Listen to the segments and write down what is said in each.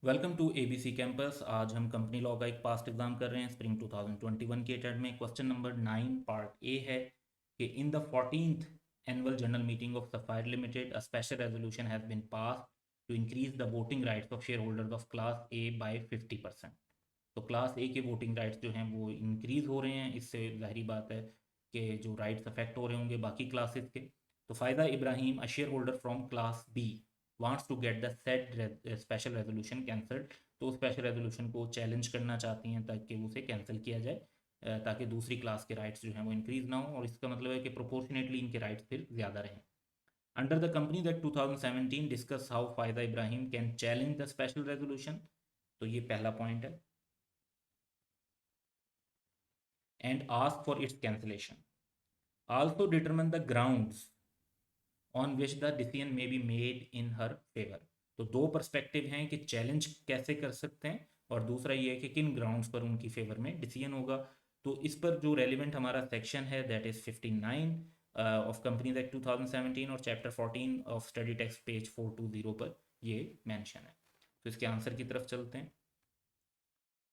Welcome to ABC campus. आज हम company law का एक पास्ट एग्जाम कर रहे हैं स्प्रिंग 2021 के अटेम्प्ट में। क्वेश्चन नंबर 9 पार्ट ए है कि in the 14th annual general meeting of Sapphire Limited a special resolution has been pass to increase the voting rights of share holders of class A by 50%। तो class ए के voting rights जो हैं वो increase हो रहे हैं। इससे जाहिर बात है कि जो राइट्स अफेक्ट हो रहे होंगे बाकी क्लासेस के। तो फ़ायदा Ibrahim a share holder from class B wants to get the said special resolution cancelled. तो स्पेशल रेजोल्यूशन को चैलेंज करना चाहती हैं ताकि उसे कैंसिल किया जाए, ताकि दूसरी क्लास के राइट्स जो हैं वो इंक्रीज़ ना हो, और इसका मतलब है कि प्रोपोर्शनेटली इनके राइट्स फिर ज़्यादा रहें। Under the company that 2017 discuss how फायदा Ibrahim can challenge the special resolution. तो ये पहला पॉइंट है। And ask for its cancellation. Also determine the grounds on which the decision may be made in her favour. तो दो perspective हैं कि challenge कैसे कर सकते हैं, और दूसरा ये है कि किन ग्राउंड्स पर उनकी फेवर में डिसीजन होगा। तो इस पर जो रेलिवेंट हमारा सेक्शन है that is 59 of companies act 2017 और chapter 14 of study text page 420 पर ये मेंशन है। तो इसके आंसर की तरफ चलते हैं।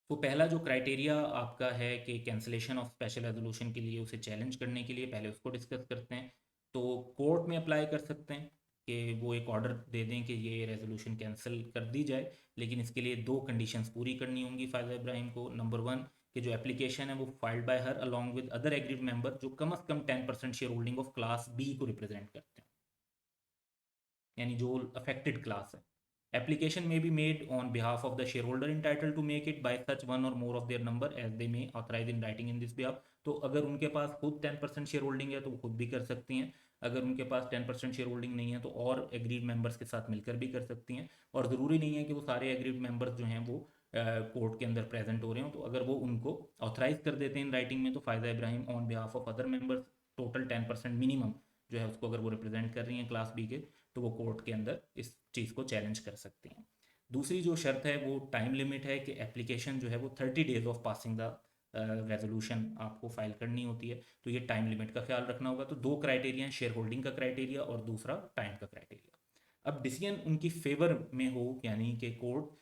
तो पहला जो क्राइटेरिया आपका है कि कैंसिलेशन ऑफ स्पेशल रेजोल्यूशन के लिए, उसे चैलेंज करने के लिए, पहले उसको डिस्कस करते हैं। तो कोर्ट में अप्लाई कर सकते हैं कि वो एक ऑर्डर दे दें कि ये रेजोल्यूशन कैंसिल कर दी जाए, लेकिन इसके लिए दो कंडीशंस पूरी करनी होंगी फ़ायदा इब्राहिम को। नंबर वन, कि जो एप्लीकेशन है वो filed by her along with other aggrieved member जो कम अज़ कम 10% share holding of class B को रिप्रेजेंट करते हैं, यानी जो अफेक्टेड क्लास है। Application may be made on behalf of the shareholder entitled to make it by such one or more of their number as they may authorize in writing in this behalf। तो अगर उनके पास खुद 10% share holding है तो वो खुद भी कर सकती हैं। अगर उनके पास 10% शेयर होल्डिंग नहीं है तो और एग्रीड मेंबर्स के साथ मिलकर भी कर सकती हैं। और ज़रूरी नहीं है कि वो सारे एग्रीड मेंबर्स जो हैं वो कोर्ट के अंदर प्रेजेंट हो रहे हो। तो अगर वो उनको ऑथराइज कर देते हैं इन राइटिंग में, तो फ़ायदा Ibrahim on behalf of other members total 10% minimum जो है उसको अगर वो रिप्रेजेंट कर रही हैं क्लास बी के, तो वो कोर्ट के अंदर इस चीज़ को चैलेंज कर सकती हैं। दूसरी जो शर्त है वो टाइम लिमिट है कि एप्लीकेशन जो है वो 30 days of passing the resolution आपको फाइल करनी होती है। तो ये टाइम लिमिट का ख्याल रखना होगा। तो दो क्राइटेरिया हैं, शेयर होल्डिंग का क्राइटेरिया और दूसरा टाइम का क्राइटेरिया। अब डिसीजन उनकी फेवर में हो, यानी कि कोर्ट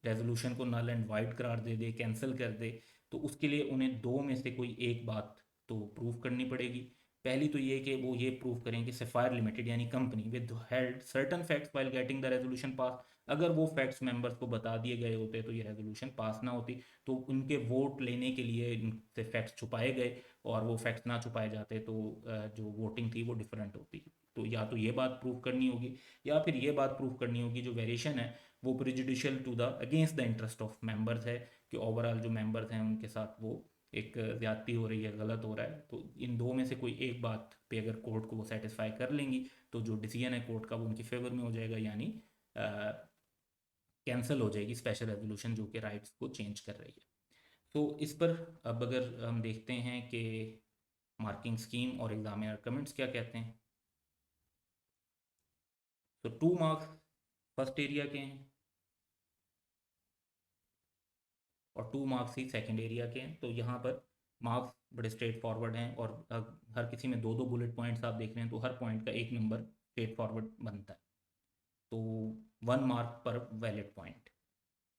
रेजोल्यूशन को नल एंड वाइड करार दे दे, कैंसिल कर दे, तो उसके लिए उन्हें दो में से कोई एक बात तो प्रूव करनी पड़ेगी। पहली तो ये कि वो ये प्रूव करें कि सफ़ायर लिमिटेड यानी company with held certain facts while getting the resolution pass. अगर वो फैक्ट्स मेंबर्स को बता दिए गए होते तो ये रेजोल्यूशन पास ना होती। तो उनके वोट लेने के लिए इनसे फैक्ट्स छुपाए गए, और वो फैक्ट्स ना छुपाए जाते तो जो वोटिंग थी वो डिफरेंट होती। तो या तो ये बात प्रूव करनी होगी, या फिर ये बात प्रूव करनी होगी जो वेरिएशन है वो prejudicial to the against the interest of members है, कि ओवरऑल जो मेंबर्स हैं उनके साथ वो एक ज़्यादती हो रही है, गलत हो रहा है। तो इन दो में से कोई एक बात पे अगर कोर्ट को वो सेटिस्फाई कर लेंगी तो जो डिसीजन है कोर्ट का वो उनकी फेवर में हो जाएगा, यानी कैंसिल हो जाएगी स्पेशल रेजोल्यूशन जो कि राइट्स को चेंज कर रही है। तो इस पर अब अगर हम देखते हैं कि मार्किंग स्कीम और एग्जामिनर कमेंट्स क्या कहते हैं। तो 2 मार्क्स फर्स्ट एरिया के हैं और 2 मार्क्स ही सेकेंड एरिया के हैं। तो यहाँ पर मार्क्स बड़े स्ट्रेट फॉरवर्ड हैं, और हर किसी में दो दो बुलेट पॉइंट्स आप देख रहे हैं तो हर पॉइंट का एक नंबर स्ट्रेट फॉरवर्ड बनता है। तो 1 मार्क पर वैलिड पॉइंट।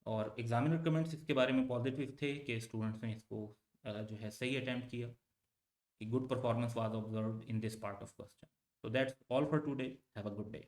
और एग्जामिनर कमेंट्स इसके बारे में पॉजिटिव थे कि स्टूडेंट्स ने इसको जो है सही अटैम्प्ट किया, कि good performance was observed in this part of question. So that's all for today. Have a good day.